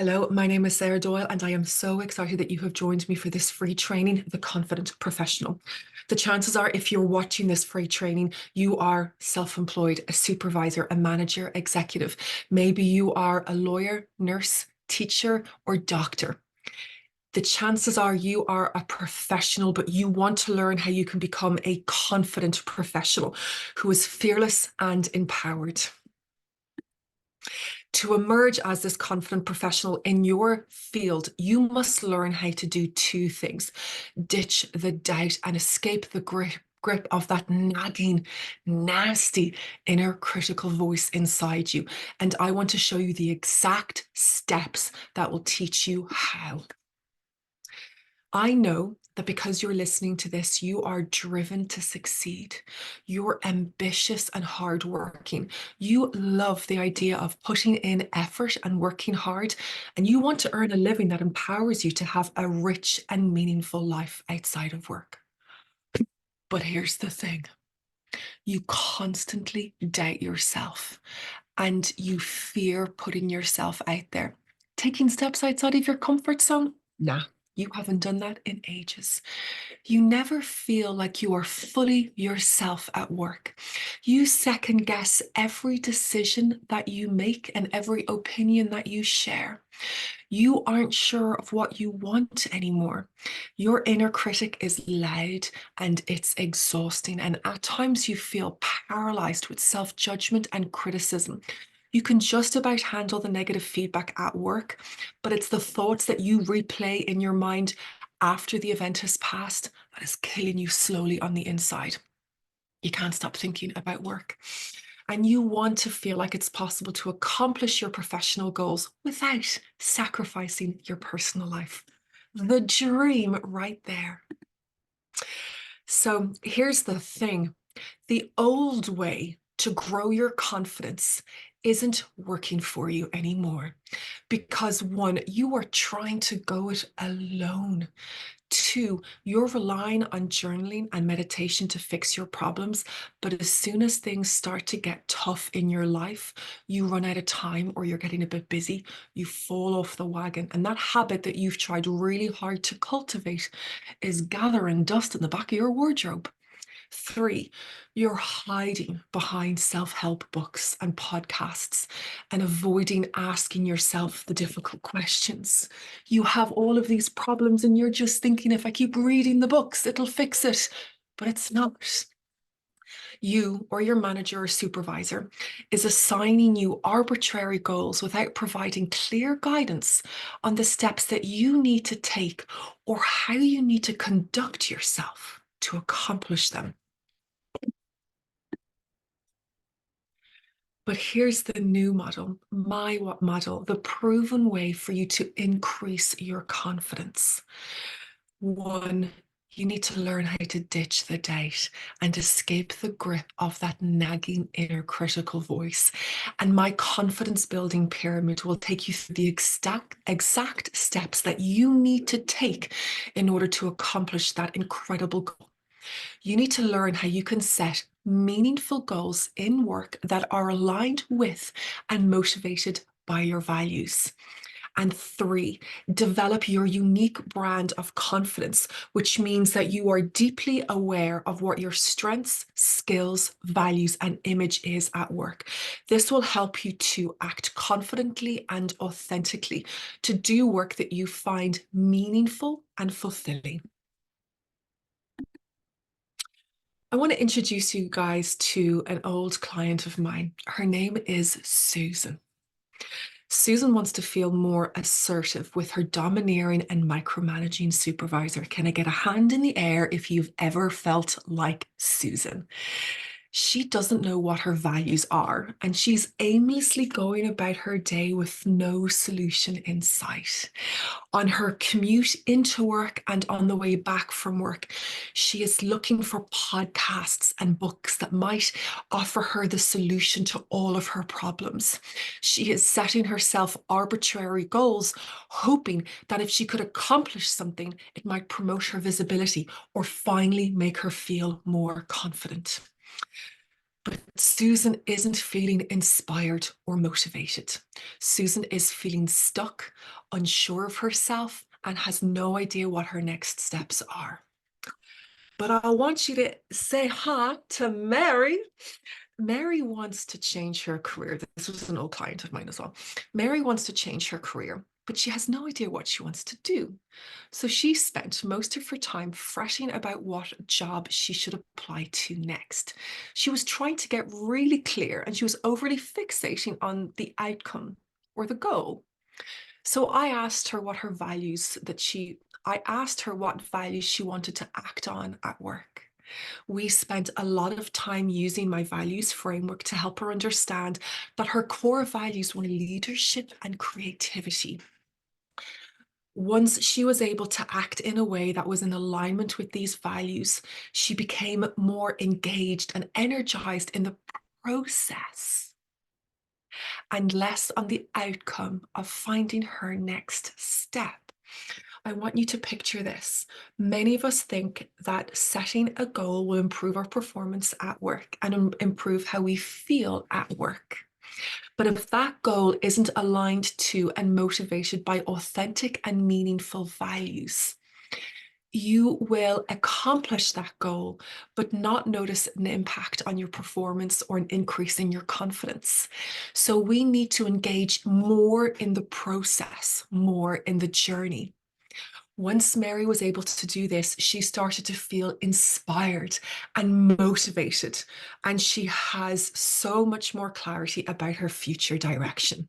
Hello, my name is Sarah Doyle, and I am so excited that you have joined me for this free training, The Confident Professional. The chances are, if you're watching this free training, you are self-employed, a supervisor, a manager, executive. Maybe you are a lawyer, nurse, teacher, or doctor. The chances are you are a professional, but you want to learn how you can become a confident professional who is fearless and empowered. To emerge as this confident professional in your field, you must learn how to do two things: ditch the doubt and escape the grip of that nagging, nasty inner critical voice inside you. And I want to show you the exact steps that will teach you how. I know that because you're listening to this, you are driven to succeed. You're ambitious and hardworking. You love the idea of putting in effort and working hard, and you want to earn a living that empowers you to have a rich and meaningful life outside of work. But here's the thing. You constantly doubt yourself and you fear putting yourself out there. Taking steps outside of your comfort zone? Nah, you haven't done that in ages. You never feel like you are fully yourself at work. You second guess every decision that you make and every opinion that you share. You aren't sure of what you want anymore. Your inner critic is loud and it's exhausting. And at times you feel paralyzed with self-judgment and criticism. You can just about handle the negative feedback at work, but it's the thoughts that you replay in your mind after the event has passed that is killing you slowly on the inside. You can't stop thinking about work. And you want to feel like it's possible to accomplish your professional goals without sacrificing your personal life. The dream right there. So here's the thing. The old way to grow your confidence isn't working for you anymore because one, you are trying to go it alone. Two, you're relying on journaling and meditation to fix your problems. But as soon as things start to get tough in your life, you run out of time or you're getting a bit busy, you fall off the wagon. And that habit that you've tried really hard to cultivate is gathering dust in the back of your wardrobe. Three, you're hiding behind self-help books and podcasts and avoiding asking yourself the difficult questions. You have all of these problems and you're just thinking, if I keep reading the books, it'll fix it. But it's not. You or your manager or supervisor is assigning you arbitrary goals without providing clear guidance on the steps that you need to take or how you need to conduct yourself to accomplish them. But here's the new model, my model, the proven way for you to increase your confidence. One, you need to learn how to ditch the doubt and escape the grip of that nagging inner critical voice. And my confidence building pyramid will take you through the exact steps that you need to take in order to accomplish that incredible goal. You need to learn how you can set meaningful goals in work that are aligned with and motivated by your values. And three, develop your unique brand of confidence, which means that you are deeply aware of what your strengths, skills, values, and image is at work. This will help you to act confidently and authentically, to do work that you find meaningful and fulfilling. I want to introduce you guys to an old client of mine. Her name is Susan. Susan wants to feel more assertive with her domineering and micromanaging supervisor. Can I get a hand in the air if you've ever felt like Susan? She doesn't know what her values are, and she's aimlessly going about her day with no solution in sight. On her commute into work and on the way back from work, she is looking for podcasts and books that might offer her the solution to all of her problems. She is setting herself arbitrary goals, hoping that if she could accomplish something, it might promote her visibility or finally make her feel more confident. Susan isn't feeling inspired or motivated. Susan is feeling stuck, unsure of herself, and has no idea what her next steps are. But I want you to say hi to Mary. Mary wants to change her career. This was an old client of mine as well. Mary wants to change her career, but she has no idea what she wants to do. So she spent most of her time fretting about what job she should apply to next. She was trying to get really clear and she was overly fixating on the outcome or the goal. So I asked her what values she wanted to act on at work. We spent a lot of time using my values framework to help her understand that her core values were leadership and creativity. Once she was able to act in a way that was in alignment with these values, she became more engaged and energized in the process and less on the outcome of finding her next step. I want you to picture this. Many of us think that setting a goal will improve our performance at work and improve how we feel at work. But if that goal isn't aligned to and motivated by authentic and meaningful values, you will accomplish that goal, but not notice an impact on your performance or an increase in your confidence. So we need to engage more in the process, more in the journey. Once Mary was able to do this, she started to feel inspired and motivated, and she has so much more clarity about her future direction.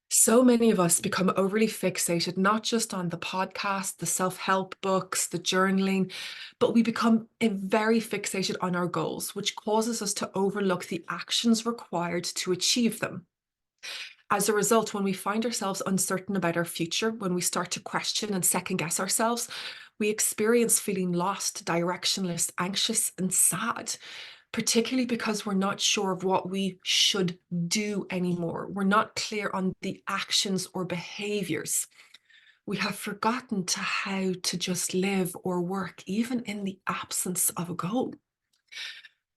So many of us become overly fixated, not just on the podcast, the self-help books, the journaling, but we become very fixated on our goals, which causes us to overlook the actions required to achieve them. As a result, when we find ourselves uncertain about our future, when we start to question and second guess ourselves, we experience feeling lost, directionless, anxious, and sad, particularly because we're not sure of what we should do anymore. We're not clear on the actions or behaviors. We have forgotten to how to just live or work, even in the absence of a goal.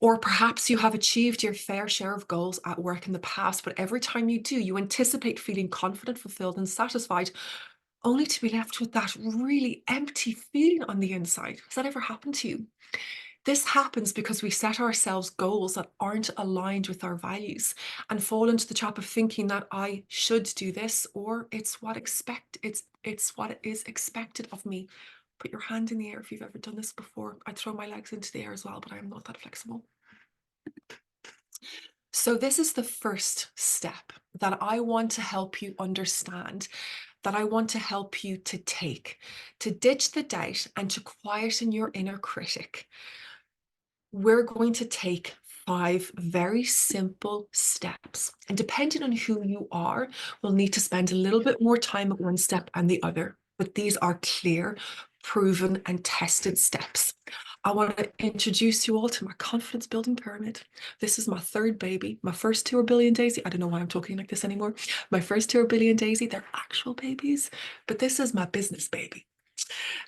Or perhaps you have achieved your fair share of goals at work in the past, but every time you do, you anticipate feeling confident, fulfilled, and satisfied, only to be left with that really empty feeling on the inside. Has that ever happened to you? This happens because we set ourselves goals that aren't aligned with our values and fall into the trap of thinking that I should do this or it's what is expected of me. Put your hand in the air if you've ever done this before. I throw my legs into the air as well, but I am not that flexible. So this is the first step that I want to help you understand, that I want to help you to take, to ditch the doubt and to quieten your inner critic. We're going to take 5 very simple steps. And depending on who you are, we'll need to spend a little bit more time at one step and the other. But these are clear, proven, and tested steps. I want to introduce you all to my confidence building pyramid. This is my third baby. My first 2 are Billy and Daisy. I don't know why I'm talking like this anymore. My first 2 are Billy and Daisy. They're actual babies, but this is my business baby.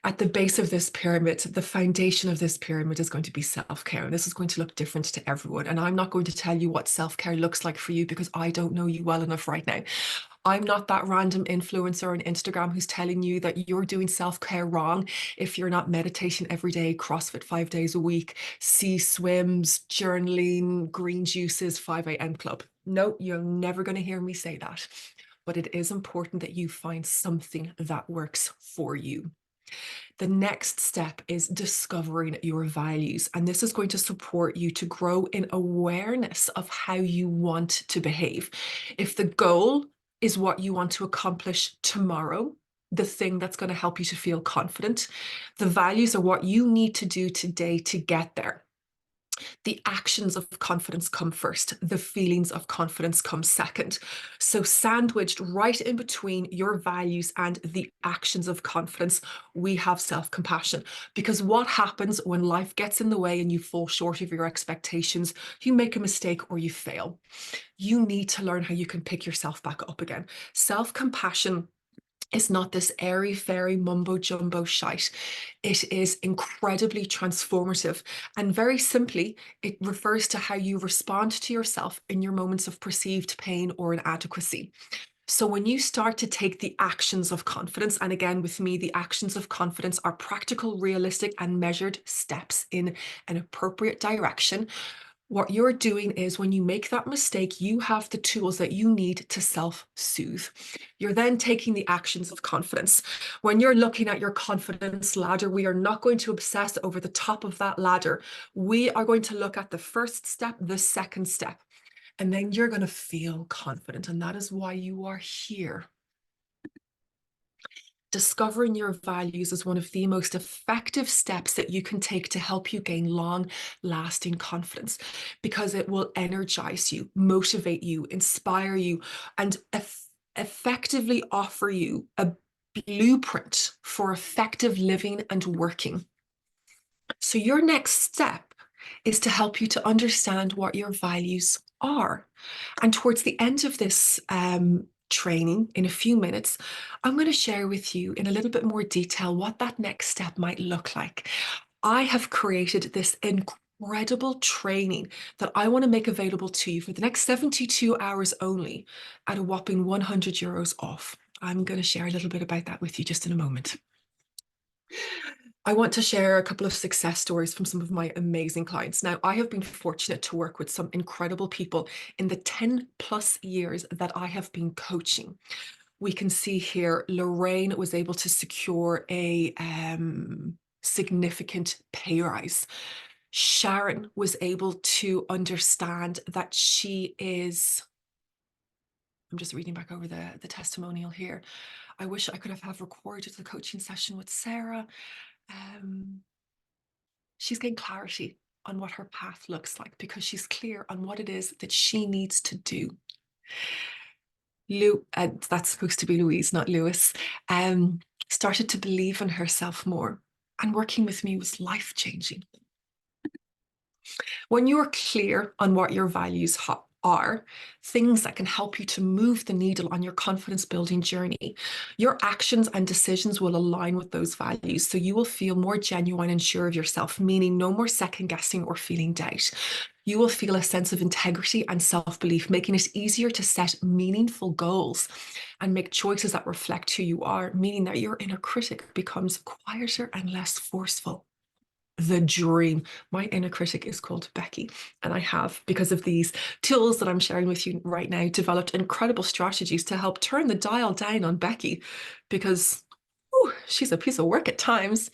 At the base of this pyramid, the foundation of this pyramid is going to be self-care. And this is going to look different to everyone. And I'm not going to tell you what self-care looks like for you because I don't know you well enough right now. I'm not that random influencer on Instagram who's telling you that you're doing self-care wrong if you're not meditating every day, CrossFit 5 days a week, sea swims, journaling, green juices, 5 a.m. club. No, you're never going to hear me say that. But it is important that you find something that works for you. The next step is discovering your values, and this is going to support you to grow in awareness of how you want to behave. If the goal is what you want to accomplish tomorrow, the thing that's going to help you to feel confident, the values are what you need to do today to get there. The actions of confidence come first. The feelings of confidence come second. So sandwiched right in between your values and the actions of confidence, we have self-compassion. Because what happens when life gets in the way and you fall short of your expectations, you make a mistake or you fail. You need to learn how you can pick yourself back up again. Self-compassion is not this airy fairy mumbo jumbo shite. It is incredibly transformative. And very simply, it refers to how you respond to yourself in your moments of perceived pain or inadequacy. So when you start to take the actions of confidence, and again, with me, the actions of confidence are practical, realistic, and measured steps in an appropriate direction. What you're doing is when you make that mistake, you have the tools that you need to self-soothe. You're then taking the actions of confidence. When you're looking at your confidence ladder, we are not going to obsess over the top of that ladder. We are going to look at the first step, the second step, and then you're going to feel confident. And that is why you are here. Discovering your values is one of the most effective steps that you can take to help you gain long-lasting confidence, because it will energize you, motivate you, inspire you, and effectively offer you a blueprint for effective living and working. So your next step is to help you to understand what your values are. And towards the end of this training, in a few minutes, I'm going to share with you in a little bit more detail what that next step might look like. I have created this incredible training that I want to make available to you for the next 72 hours only at a whopping €100 off. I'm going to share a little bit about that with you just in a moment. I want to share a couple of success stories from some of my amazing clients. Now, I have been fortunate to work with some incredible people in the 10 plus years that I have been coaching. We can see here, Lorraine was able to secure a significant pay rise. Sharon was able to understand that she is, I'm just reading back over the testimonial here. I wish I could have recorded the coaching session with Sarah. She's getting clarity on what her path looks like because she's clear on what it is that she needs to do. That's supposed to be Louise, not Lewis, started to believe in herself more, and working with me was life-changing. When you're clear on what your values are, things that can help you to move the needle on your confidence building journey, your actions and decisions will align with those values. So you will feel more genuine and sure of yourself, meaning no more second guessing or feeling doubt. You will feel a sense of integrity and self-belief, making it easier to set meaningful goals and make choices that reflect who you are, meaning that your inner critic becomes quieter and less forceful. The dream. My inner critic is called Becky, and I have, because of these tools that I'm sharing with you right now, developed incredible strategies to help turn the dial down on Becky, because she's a piece of work at times,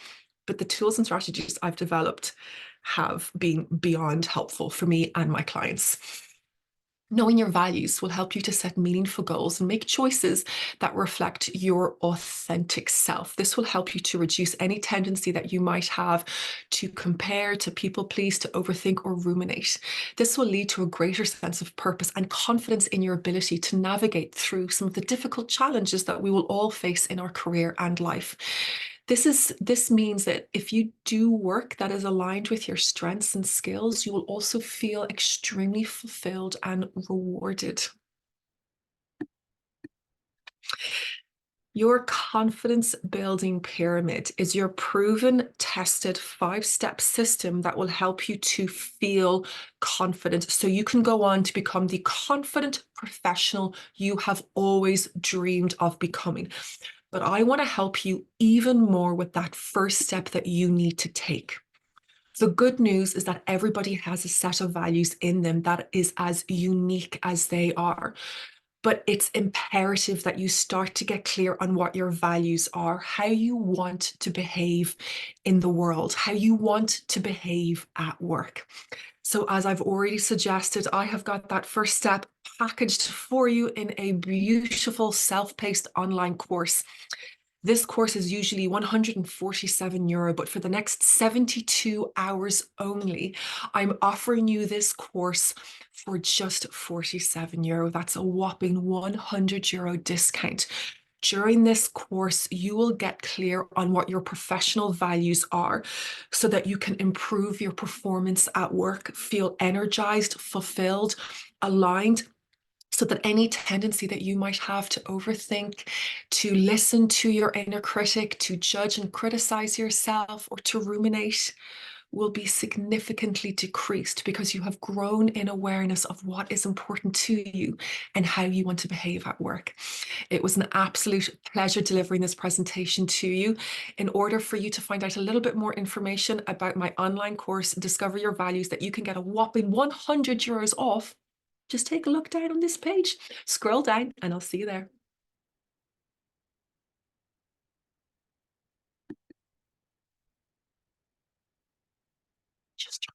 but the tools and strategies I've developed have been beyond helpful for me and my clients. Knowing your values will help you to set meaningful goals and make choices that reflect your authentic self. This will help you to reduce any tendency that you might have to compare, to people please, to overthink or ruminate. This will lead to a greater sense of purpose and confidence in your ability to navigate through some of the difficult challenges that we will all face in our career and life. This means that if you do work that is aligned with your strengths and skills, you will also feel extremely fulfilled and rewarded. Your confidence building pyramid is your proven, tested 5-step system that will help you to feel confident so you can go on to become the confident professional you have always dreamed of becoming. But I want to help you even more with that first step that you need to take. The good news is that everybody has a set of values in them that is as unique as they are. But it's imperative that you start to get clear on what your values are, how you want to behave in the world, how you want to behave at work. So as I've already suggested, I have got that first step packaged for you in a beautiful self-paced online course. This course is usually €147, but for the next 72 hours only, I'm offering you this course for just €47. That's a whopping €100 discount. During this course, you will get clear on what your professional values are so that you can improve your performance at work, feel energized, fulfilled, aligned, so that any tendency that you might have to overthink, to listen to your inner critic, to judge and criticize yourself, or to ruminate will be significantly decreased because you have grown in awareness of what is important to you and how you want to behave at work. It was an absolute pleasure delivering this presentation to you. In order for you to find out a little bit more information about my online course, Discover Your Values, that you can get a whopping €100 off, just take a look down on this page, scroll down, and I'll see you there. Just